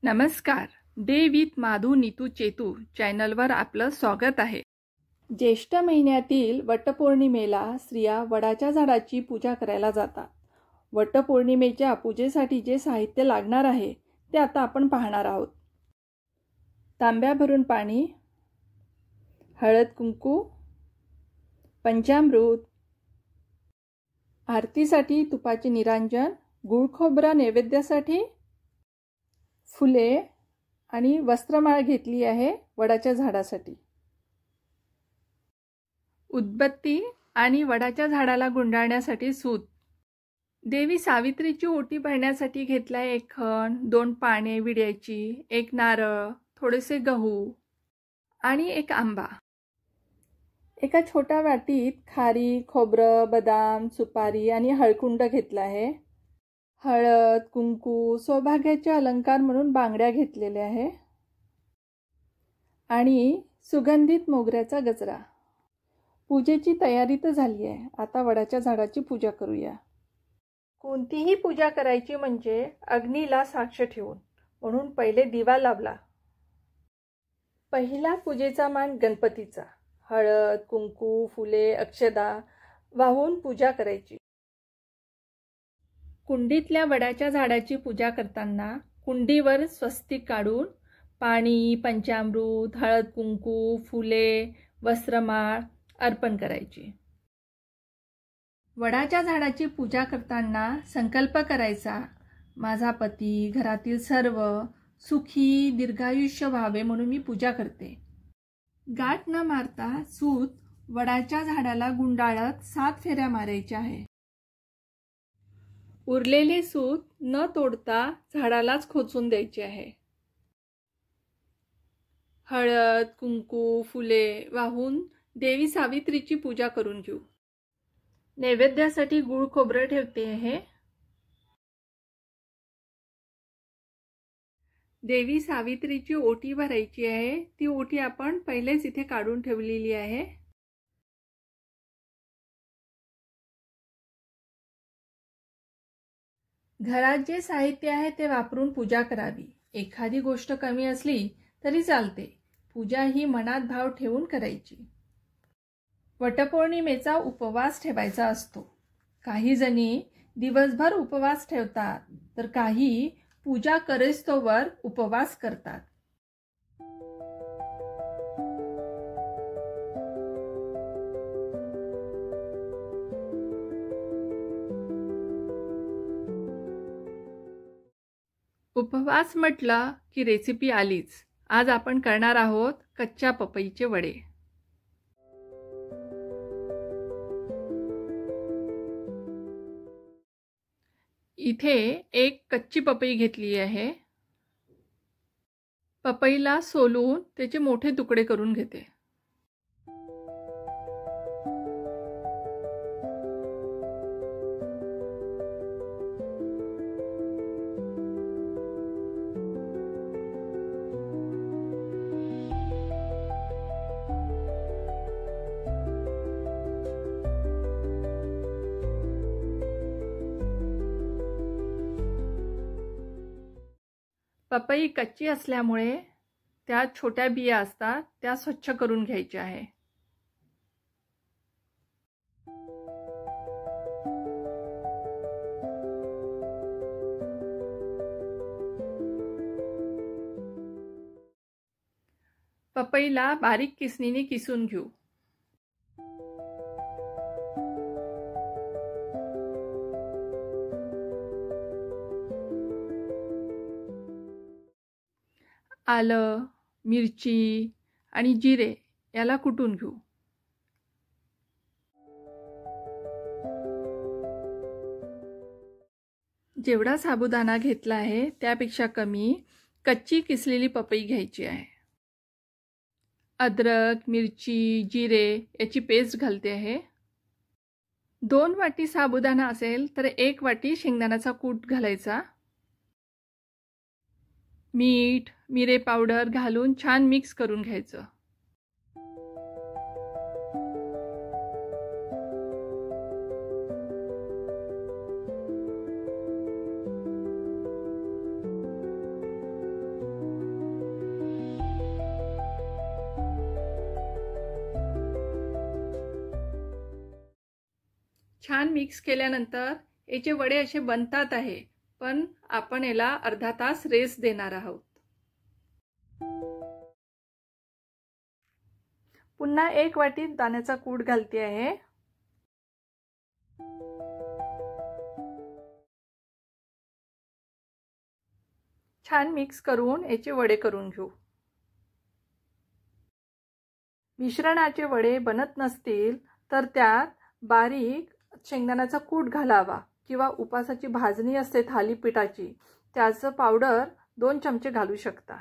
नमस्कार. Day with Madhu Neetu Chetu चॅनलवर आपलं स्वागत आहे. ज्येष्ठ महिन्यातील वटपौर्णिमेला स्त्रिया वडाच्या झाडाची पूजा करायला जातात. वटपौर्णिमेच्या पूजेसाठी जे साहित्य लागणार आहे ते आता आपण पाहणार आहोत. तांब्या भरून पाणी, हळद कुंकू, पंचामृत, आरतीसाठी तुपाचे निरांजन, गुळ खोबरा नैवेद्यासाठी, फुले आणि वस्त्रमाळ घेतली आहे वडाच्या झाडासाठी. उदबत्ती आणि वडाच्या झाडाला गुंडाळण्यासाठी सूत. देवी सावित्रीची ओटी भरण्यासाठी घेतलाय 1 खण, 2 पाने विड्याची, 1 नारळ, थोडेसे गहू आणि 1 आंबा. एका छोट्या वाटीत खारी, खोबरं, बदाम, सुपारी आणि हळकुंड घेतला आहे. हळद, कुंकू, सौभाग्याचे अलंकार म्हणून बांगड्या घेतलेल्या आहे आणि सुगंधित मोगऱ्याचा गजरा. पूजेची तयारी तर झाली आहे. आता वडाच्या झाडाची पूजा करूया. कोणतीही पूजा करायची म्हणजे अग्नीला साक्ष ठेवून, म्हणून पहिले दिवा लावला. पहिला पूजेचा मान गणपतीचा. हळद, कुंकू, फुले, अक्षदा वाहून पूजा करायची. कुंडीतल्या वडाच्या झाडाची पूजा करताना कुंडीवर स्वस्तिक काढून पाणी, पंचामृत, हळद कुंकू, फुले, वस्त्रमाळ अर्पण करायची. वडाच्या झाडाची पूजा करताना संकल्प करायचा, माझा पती, घरातील सर्व सुखी दीर्घायुष्य व्हावे म्हणून मी पूजा करते. गाठ न मारता सूत वडाच्या झाडाला गुंडाळत 7 फेऱ्या मारायच्या आहे. उरलेले सूत न तोडता झाडालाच खोचून द्यायचे आहे. हळद, कुंकू, फुले वाहून देवी सावित्रीची पूजा करून घेऊ. नैवेद्यासाठी गुळ खोबरं ठेवते आहे. देवी सावित्रीची ओटी भरायची आहे. ती ओटी आपण पहिलेच इथे काढून ठेवलेली आहे. घरात जे साहित्य आहे ते वापरून पूजा करावी. एखादी गोष्ट कमी असली तरी चालते. पूजा ही मनात भाव ठेवून करायची. वटपौर्णिमेचा उपवास ठेवायचा असतो. काही जणी दिवसभर उपवास ठेवतात, तर काही पूजा करेस्तोवर उपवास करतात. उपवास म्हटलं की रेसिपी आलीच. आज आपण करणार आहोत कच्च्या पपईचे वडे. इथे 1 कच्ची पपई घेतली आहे. पपईला सोलून त्याचे मोठे तुकडे करून घेते. पपई कच्ची असल्यामुळे त्यात छोट्या बिया असतात, त्या स्वच्छ करून घ्यायच्या आहे. पपईला बारीक किसणीने किसून घेऊ. आलं, मिरची आणि जिरे याला कुटून घेऊ. जेवढा साबुदाणा घेतला आहे त्यापेक्षा कमी कच्ची किसलेली पपई घ्यायची आहे. अद्रक, मिरची, जिरे याची पेस्ट घालते आहे. 2 वाटी साबुदाणा असेल तर 1 वाटी शेंगदाण्याचा कूट घालायचा. मीठ, मिरे पावडर घालून छान मिक्स करून घ्यायचं. छान मिक्स केल्यानंतर याचे वडे असे बनतात आहे, पण आपण याला अर्धा तास रेस्ट देणार आहोत. पुन्हा 1 वाटी दाण्याचा कूट घालते आहे. छान मिक्स करून याचे वडे करून घेऊ. मिश्रणाचे वडे बनत नसतील तर त्यात बारीक शेंगदाण्याचा कूट घालावा किंवा उपासाची भाजणी असते थालीपीठाची, त्याचं पावडर 2 चमचे घालू शकता.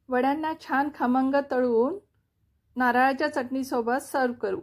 वड्यांना छान खमंग तळून नारळाच्या चटणीसोबत सर्व करू.